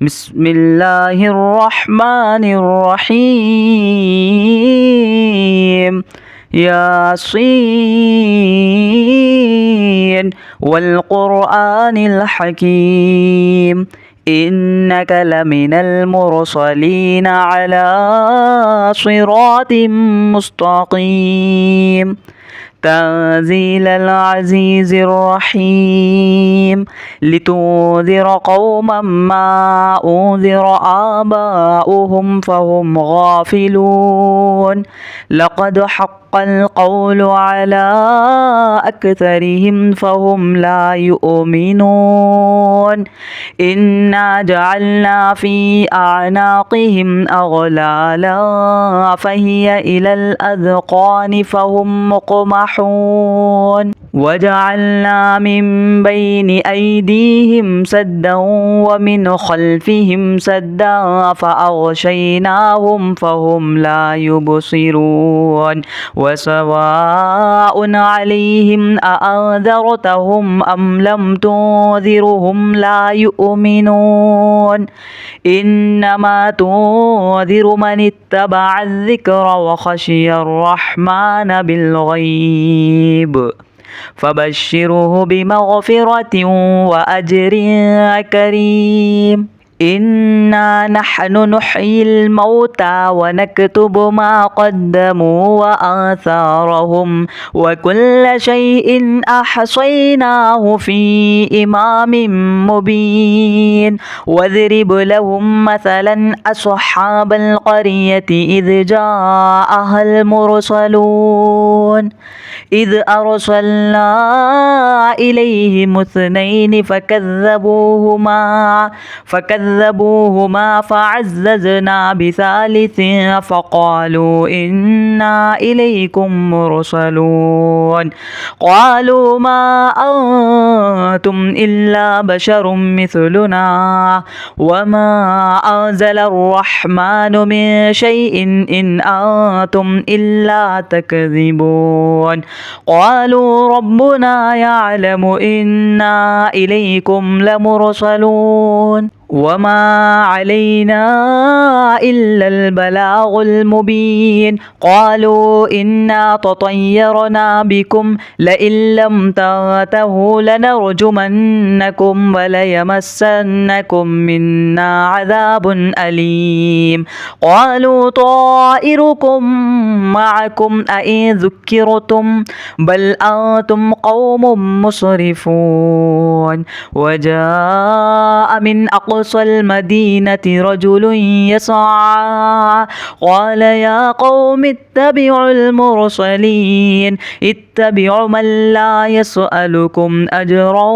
بسم الله الرحمن الرحيم. ياسين والقرآن الحكيم، إنك لمن المرسلين على صراط مستقيم. تنزيل العزيز الرحيم، لتنذر قوما ما أنذر آباؤهم فهم غافلون. لقد حق القول على أكثرهم فهم لا يؤمنون. إنا جعلنا في أعناقهم أغلالا فهي إلى الأذقان فهم مقمحون. وجعلنا من بين أيديهم سدا ومن خلفهم سدا فأغشيناهم فهم لا يبصرون. وسواء عليهم أأنذرتهم أم لم تنذرهم لا يؤمنون. إنما تنذر من اتبع الذكر وخشي الرحمن بالغيب، فبشره بمغفرة وأجر كريم. إنا نحن نحيي الموتى ونكتب ما قدموا وآثارهم وكل شيء أحصيناه في إمام مبين. واضرب لهم مثلا أصحاب القرية إذ جاءها المرسلون، إذ أرسلنا إليهم اثنين فكذبوهما فعززنا بثالث فقالوا إنا إليكم مرسلون. قالوا ما أنتم إلا بشر مثلنا وما أنزل الرحمن من شيء إن أنتم إلا تكذبون. قالوا ربنا يعلم إنا إليكم لمرسلون وما علينا إلا البلاغ المبين. قالوا إنا تطيرنا بكم لئن لم تنتهوا لنرجمنكم وليمسنكم منا عذاب أليم. قالوا طائركم معكم أئن ذكرتم بل أنتم قوم مسرفون. وجاء من أقصى المدينة رجل يسعى قال يا قوم اتبعوا المرسلين، اتبعوا من لا يسألكم أجرا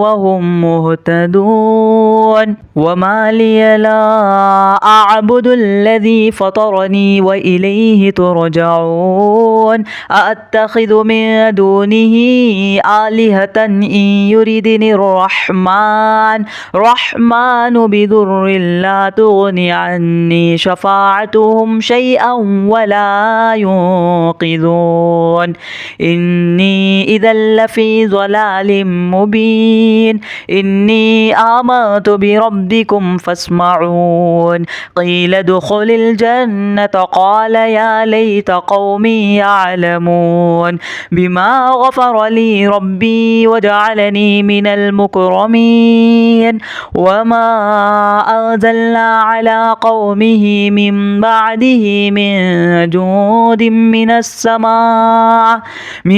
وهم مهتدون. وما لي لا أعبد الذي فطرني وإليه ترجعون. أأتخذ من دونه آلهة إن يردني الرحمن بضر لا تغني عني شفاعتهم شيئا ولا ينقذون. إني إذا لفي ضلال مبين. إني آمنت بربكم فاسمعون. قيل ادخل الجنة قال يا ليت قومي يعلمون بما غفر لي ربي وجعلني من المكرمين. وما أنزلنا على قومه من بعده من جود من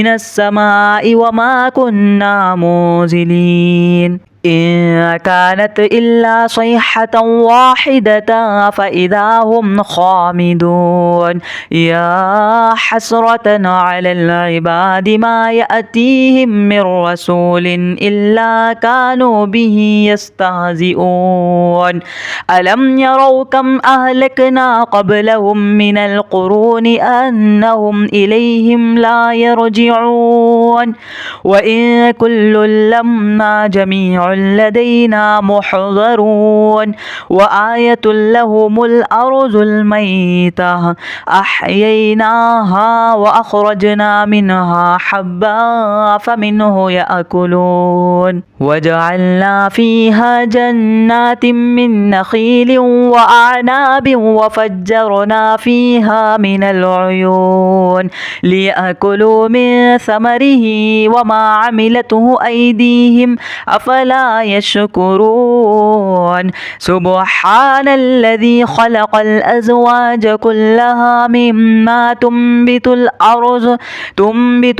السماء وما كنا منزلين. إن كانت إلا صيحة واحدة فإذا هم خامدون. يا حسرة على العباد ما يأتيهم من رسول إلا كانوا به يستهزئون. ألم يروا كم أهلكنا قبلهم من القرون أنهم إليهم لا يرجعون. وإن كل لما جميع جميع لدينا محضرون وآية لهم الأرض الميتة أحييناها وأخرجنا منها حبا فمنه يأكلون وجعلنا فيها جنات من نخيل وأعناب وفجرنا فيها من العيون ليأكلوا من ثمره وما عملته أيديهم أفلا يشكرون سبحان الذي خلق الأزواج كلها مما تنبت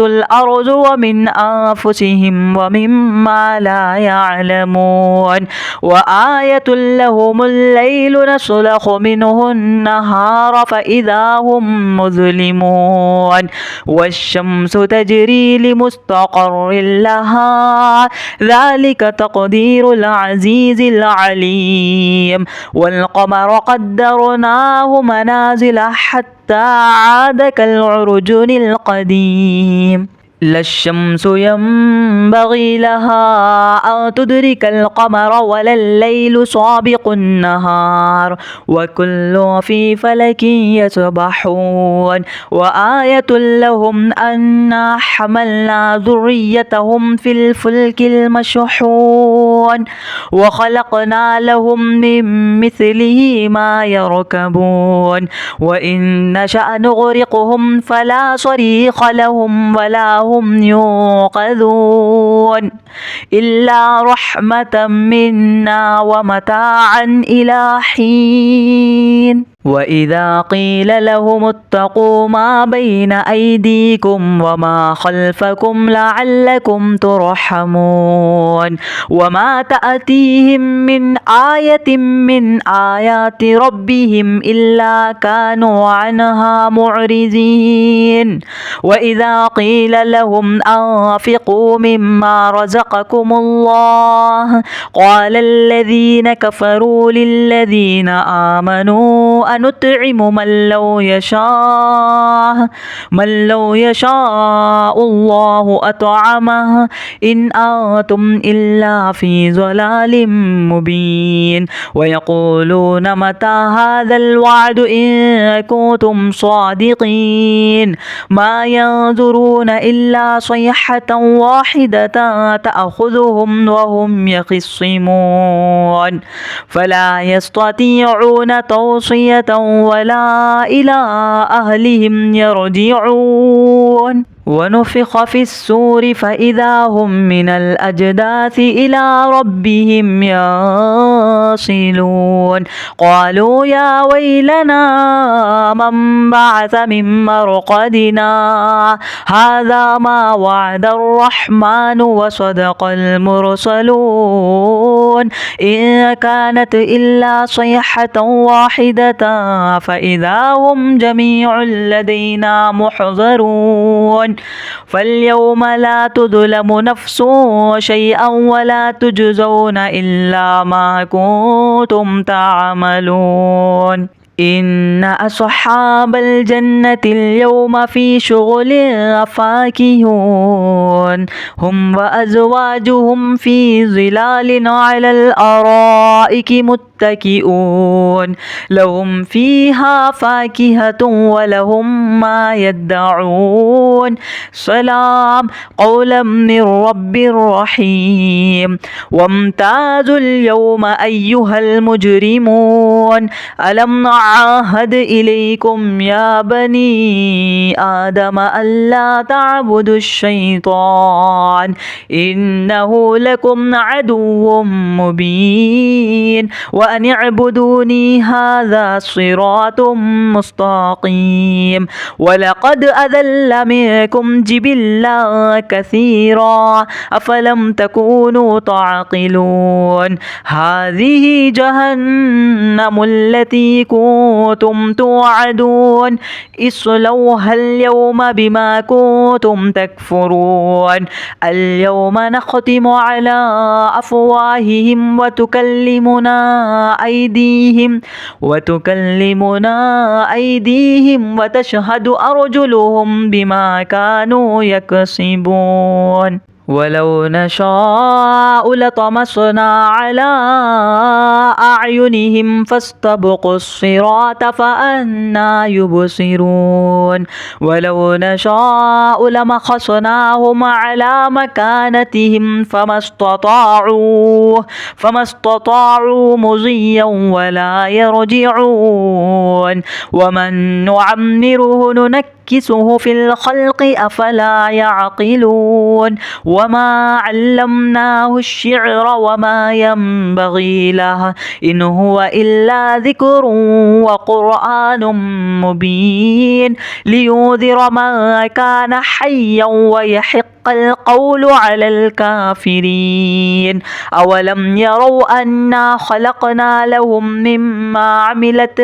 الأرض ومن أنفسهم ومما لا يعلمون وآية لهم الليل نسلخ منه النهار فإذا هم مظلمون والشمس تجري لمستقر لها ذلك تقدير العزيز العليم والقمر قدرناه منازل حتى عاد كالعرجون القديم لا الشمس ينبغي لها أن تدرك القمر ولا الليل سابق النهار وكل في فلك يسبحون وآية لهم أنا حملنا ذريتهم في الفلك المشحون وخلقنا لهم من مثله ما يركبون وإن نشأ نغرقهم فلا صريخ لهم ولا هم ينقذون إلا رحمة منا ومتاعا إلى حين وإذا قيل لهم اتقوا ما بين أيديكم وما خلفكم لعلكم ترحمون وما تأتيهم من آية من آيات ربهم إلا كانوا عنها معرضين وإذا قيل لهم أنفقوا مما رزقكم الله قال الذين كفروا للذين آمنوا أنطعم من لو يشاء الله أطعمه إن أنتم إلا في ضلال مبين ويقولون متى هذا الوعد إن كنتم صادقين ما ينظرون إلا صيحة واحدة تأخذهم وهم يخصمون فلا يستطيعون توصية ولا إلى أهلهم يرجعون ونفخ في السور فإذا هم من الأجداث إلى ربهم يصلون قالوا يا ويلنا من بعث من مرقدنا هذا ما وعد الرحمن وصدق المرسلون إن كانت إلا صيحة واحدة فإذا هم جميع لدينا محضرون فاليوم لا تظلم نفس شيئا ولا تجزون إلا ما كنتم تعملون إن أصحاب الجنة اليوم في شغل فاكهون هم وأزواجهم في ظلال على الأرائك متكئون لهم فيها فاكهة ولهم ما يدعون سلام قولا من رب رحيم وامتازوا اليوم أيها المجرمون ألم نعهد إليكم يا بني آدم ألا تعبدوا الشيطان إنه لكم عدو مبين وأن اعبدوني هذا صراط مستقيم ولقد أذل منكم جبلا كثيرا أفلم تكونوا تعقلون هذه جهنم التي كنتم توعدون اصلوها اليوم بما كنتم تكفرون اليوم نختم على أفواههم وتكلمنا أيديهم وتشهد أرجلهم بما كانوا يكسبون ولو نشاء لطمسنا على أعينهم فاستبقوا الصراط فأنى يبصرون ولو نشاء لمسخناهم على مكانتهم فما استطاعوا مضيا ولا يرجعون ومن نعمره ننكسه في الخلق أفلا يعقلون وما علمناه الشعر وما ينبغي له إن هو إلا ذكر وقرآن مبين لينذر من كان حيا ويحق القول على الكافرين أولم يروا أنا خلقنا لهم مما عملت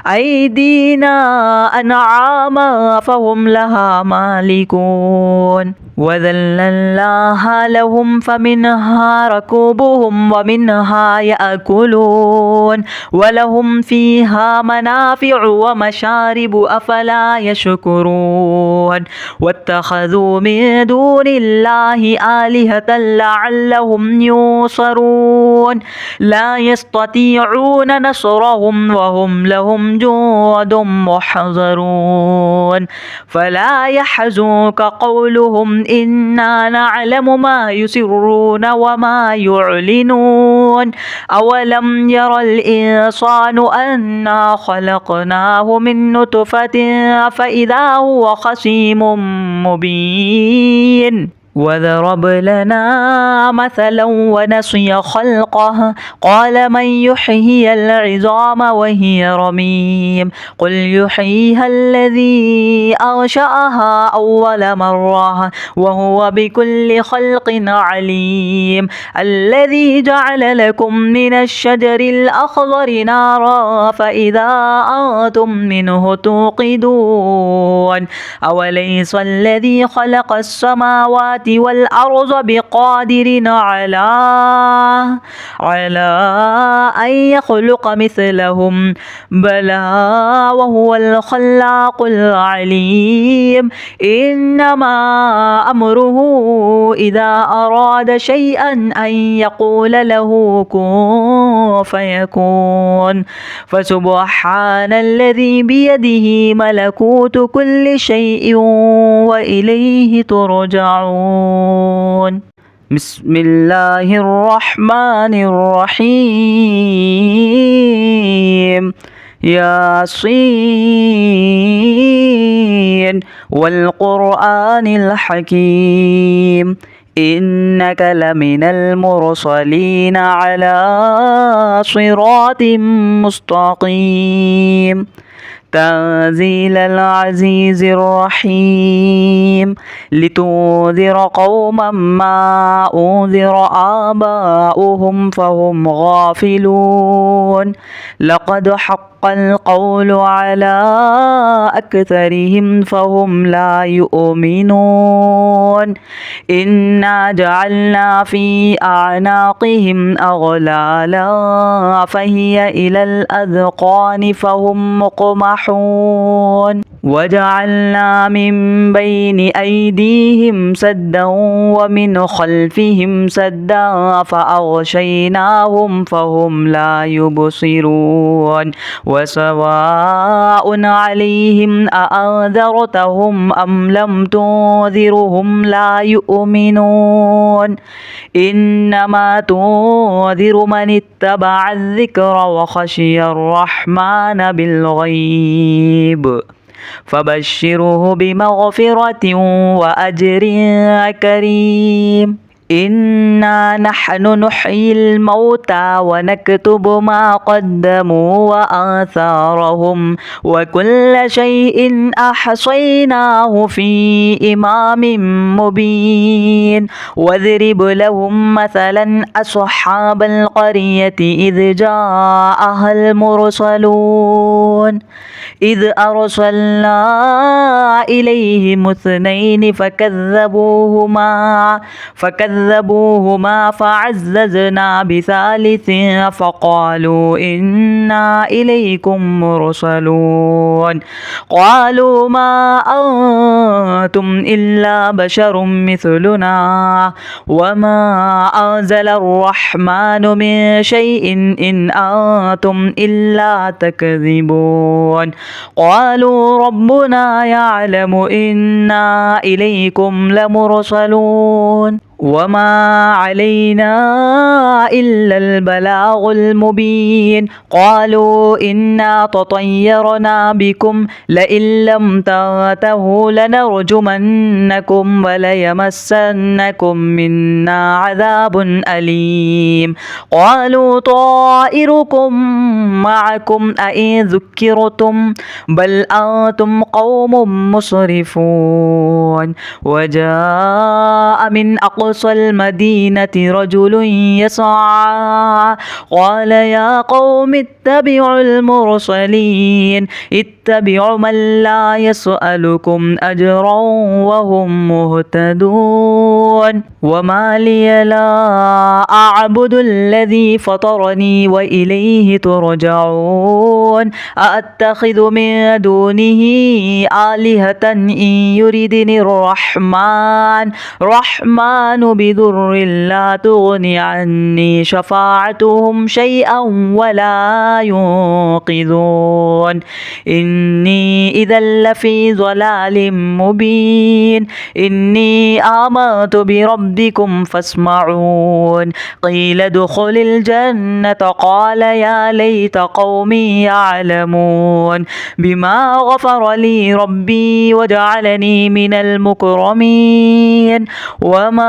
أيدينا أنعاما فهم لها مالكون وذللناها لهم فمنها ركوبهم ومنها يأكلون ولهم فيها منافع ومشارب أفلا يشكرون واتخذوا من دون الله آلهة لعلهم ينصرون لا يستطيعون نصرهم وهم لهم جند محضرون فلا يحزنك قولهم إنا نعلم ما يسرون وما يعلنون أولم ير الإنسان أنا خلقناه من نطفة فإذا هو خصيم مبين وضرب لنا مثلا ونسي خلقه قال من يحيي العظام وهي رميم قل يحييها الذي أنشأها أول مرة وهو بكل خلق عليم الذي جعل لكم من الشجر الأخضر نارا فإذا أنتم منه توقدون أوليس الذي خلق السماوات والأرض بقادر على أن يخلق مثلهم بلى وهو الخلاق العليم إنما أمره إذا أراد شيئا أن يقول له كن فيكون فسبحان الذي بيده ملكوت كل شيء وإليه ترجعون بسم الله الرحمن الرحيم ياسين والقرآن الحكيم إنك لمن المرسلين على صراط مستقيم تنزيل العزيز الرحيم لتنذر قوما ما أنذر آباؤهم فهم غافلون لقد حق القول على أكثرهم فهم لا يؤمنون إنا جعلنا في أعناقهم أغلالا فهي إلى الأذقان فهم مقمحون وجعلنا من بين أيديهم سدا ومن خلفهم سدا فأغشيناهم فهم لا يبصرون وسواء عليهم أأنذرتهم أم لم تنذرهم لا يؤمنون إنما تنذر من اتبع الذكر وخشي الرحمن بالغيب فبشره بمغفرة وأجر كريم إنا نحن نحيي الموتى ونكتب ما قدموا وآثارهم وكل شيء أحصيناه في إمام مبين واضرب لهم مثلا أصحاب القرية إذ جاءها المرسلون إذ أرسلنا إليهم اثنين فكذبوهما فكذبوهما فعززنا بثالث فقالوا إنا إليكم مرسلون قالوا ما أنتم إلا بشر مثلنا وما أنزل الرحمن من شيء إن أنتم إلا تكذبون قالوا ربنا يعلم إنا إليكم لمرسلون وما علينا إلا البلاغ المبين قالوا إنا تطيرنا بكم لئن لم تنتهوا لنرجمنكم وليمسنكم منا عذاب أليم قالوا طائركم معكم أئن ذكرتم بل أنتم قوم مسرفون وجاء من أقصى المدينة رجل يسعى قال يا قوم اتبعوا المرسلين اتبعوا من لا يسألكم أجرا وهم مهتدون وما لي لا أعبد الذي فطرني وإليه ترجعون أأتخذ من دونه آلهة إن يردني الرحمن بضر لا تغني عني شفاعتهم شيئا ولا ينقذون إني إذا لفي ضلال مبين إني آمنت بربكم فاسمعون قيل ادخل الجنة قال يا ليت قومي يعلمون بما غفر لي ربي وجعلني من المكرمين وما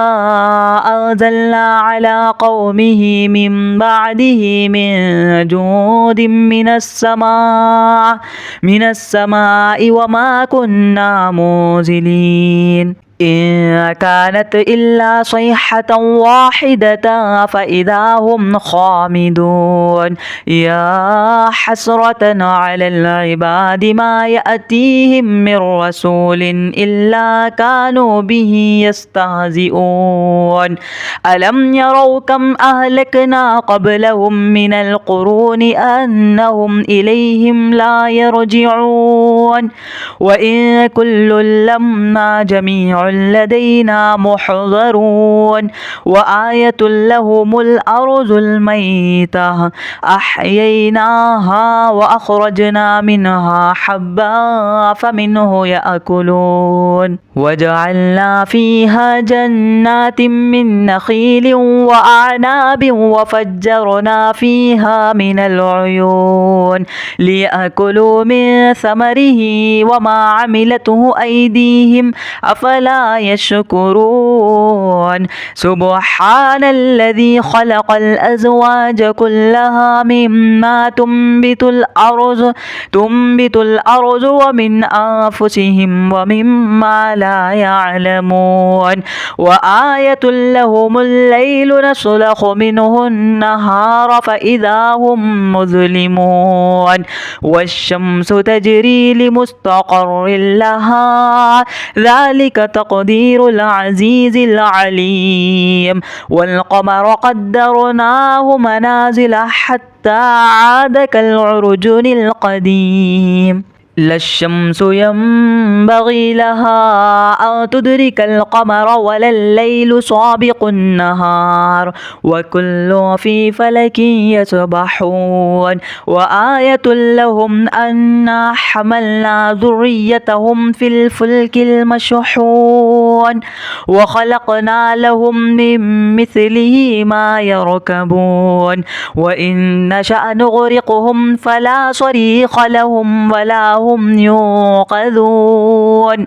أنزلنا على قومه من بعده من جود من السماء وما كنا منزلين إن كانت إلا صيحة واحدة فإذا هم خامدون يا حسرة على العباد ما يأتيهم من رسول إلا كانوا به يستهزئون ألم يروا كم أهلكنا قبلهم من القرون أنهم إليهم لا يرجعون وإن كل لما جميع لدينا محضرون وآية لهم الأرض الميتة أحييناها وأخرجنا منها حبا فمنه يأكلون وجعلنا فيها جنات من نخيل وأعناب وفجرنا فيها من العيون ليأكلوا من ثمره وما عملته أيديهم أفلا يشكرون سبحان الذي خلق الأزواج كلها مما تنبت الأرض ومن أنفسهم ومما لا يعلمون وآية لهم الليل نسلخ منه النهار فإذا هم مظلمون والشمس تجري لمستقر لها ذلك تقدير العزيز العليم والقمر قدرناه منازل حتى عاد كالعرجون القديم لا الشمس ينبغي لها أن تدرك القمر ولا الليل سابق النهار وكل في فلك يسبحون وآية لهم أنا حملنا ذريتهم في الفلك المشحون وخلقنا لهم من مثله ما يركبون وإن نشأ نغرقهم فلا صريخ لهم ولا هم ينقذون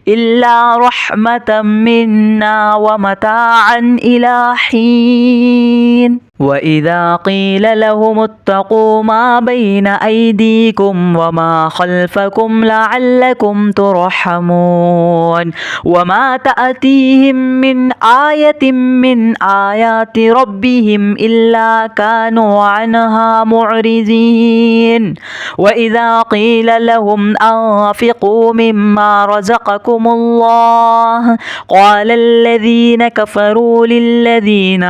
إلا رحمة منا ومتاعا إلى حين وإذا قيل لهم اتقوا ما بين أيديكم وما خلفكم لعلكم ترحمون وما تأتيهم من آية من آيات ربهم إلا كانوا عنها معرضين وإذا قيل لهم أنفقوا مما رزقكم الله قال الذين كفروا للذين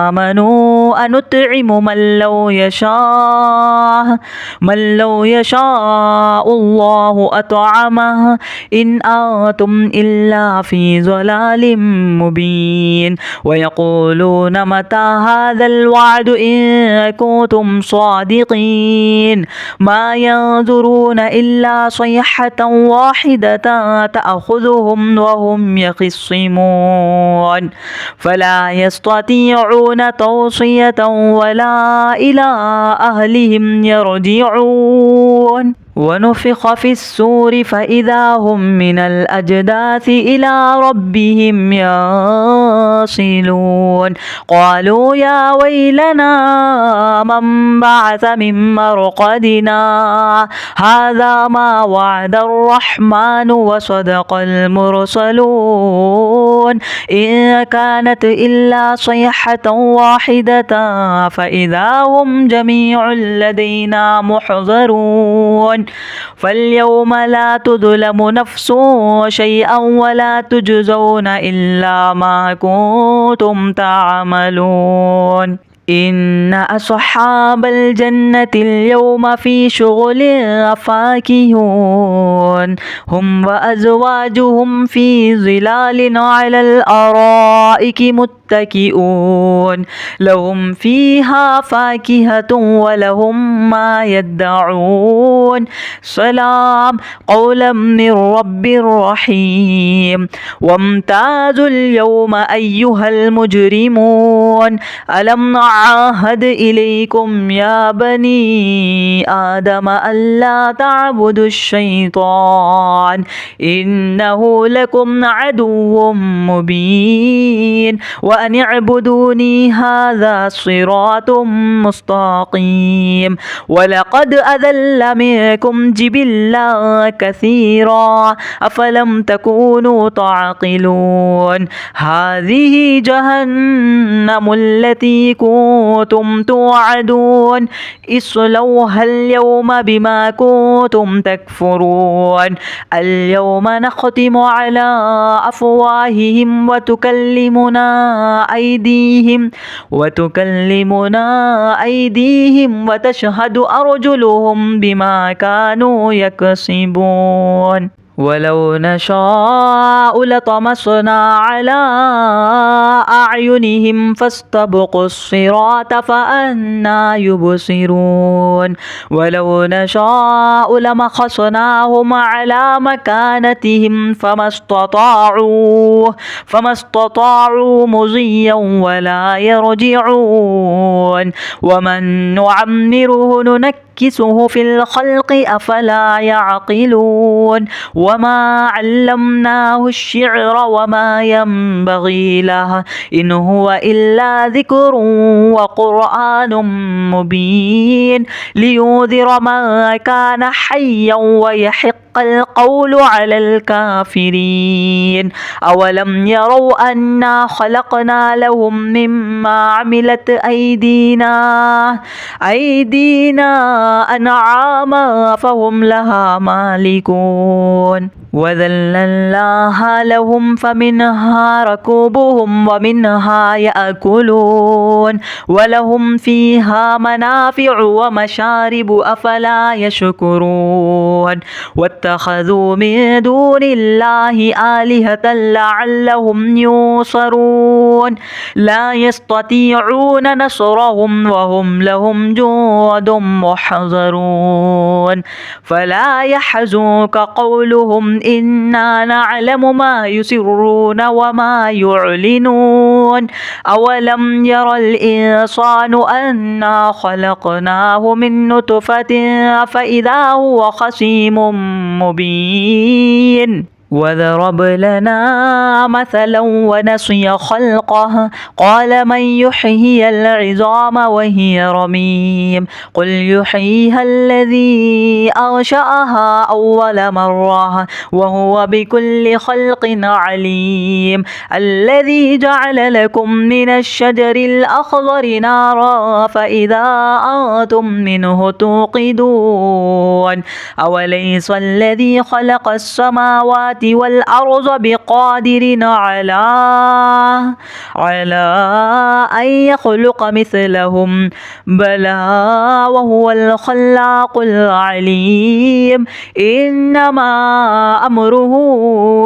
آمنوا أنطعم من لو يشاء الله أطعمه إن أنتم إلا في ضلال مبين ويقولون متى هذا الوعد إن كنتم صادقين ما ينظرون إلا صيحة واحدة تأخذهم وهم يخصمون فلا يستطيعون توصية ولا إلى أهلهم يرجعون ونفخ في السور فإذا هم من الأجداث إلى ربهم ينسلون قالوا يا ويلنا من بعث من مرقدنا هذا ما وعد الرحمن وصدق المرسلون إن كانت إلا صيحة واحدة فإذا هم جميع لدينا محضرون فاليوم لا تظلم نفس شيئا ولا تجزون إلا ما كنتم تعملون إن أصحاب الجنة اليوم في شغل فاكهون هم وأزواجهم في ظلال على الأرائك متكئون لهم فيها فاكهة ولهم ما يدعون سلام قولا من رب رحيم وامتازوا اليوم أيها المجرمون ألم نعهد إليكم يا بني آدم ألا تعبدوا الشيطان إنه لكم عدو مبين وأن اعبدوني هذا صراط مستقيم ولقد أذل منكم جبلا كثيرا أفلم تكونوا تعقلون هذه جهنم التي كنتم توعدون اصلوها اليوم بما كنتم تكفرون اليوم نختم على أفواههم وتكلمنا أيديهم وتشهد أرجلهم بما كانوا يكسبون ولو نشاء لطمسنا على أعينهم فاستبقوا الصراط فأنى يبصرون ولو نشاء لمسخناهم على مكانتهم فما استطاعوا مضيا ولا يرجعون ومن نعمره ننكسه في الخلق أفلا يعقلون وما علمناه الشعر وما ينبغي له إن هو إلا ذكر وقرآن مبين لينذر من كان حيا ويحق القول على الكافرين أولم يروا أنا خلقنا لهم مما عملت أيدينا أنعاما فهم لها مالكون وذللناها لهم فمنها ركوبهم ومنها يأكلون ولهم فيها منافع ومشارب أفلا يشكرون واتخذوا من دون الله آلهة لعلهم ينصرون لا يستطيعون نصرهم وهم لهم جند محضرون فلا يحزنك قولهم إنا نعلم ما يسرون وما يعلنون أولم ير الإنسان أنا خلقناه من نطفة فإذا هو خصيم مبين وضرب لنا مثلا ونسي خلقه قال من يحيي العظام وهي رميم قل يحييها الذي أنشأها أول مرة وهو بكل خلق عليم الذي جعل لكم من الشجر الأخضر نارا فإذا أنتم منه توقدون أوليس الذي خلق السماوات والأرض بقادر على أن يخلق مثلهم بلى وهو الخلاق العليم إنما أمره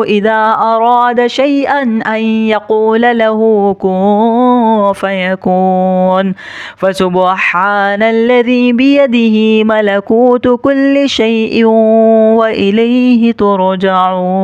إذا أراد شيئا أن يقول له كن فيكون فسبحان الذي بيده ملكوت كل شيء وإليه ترجعون.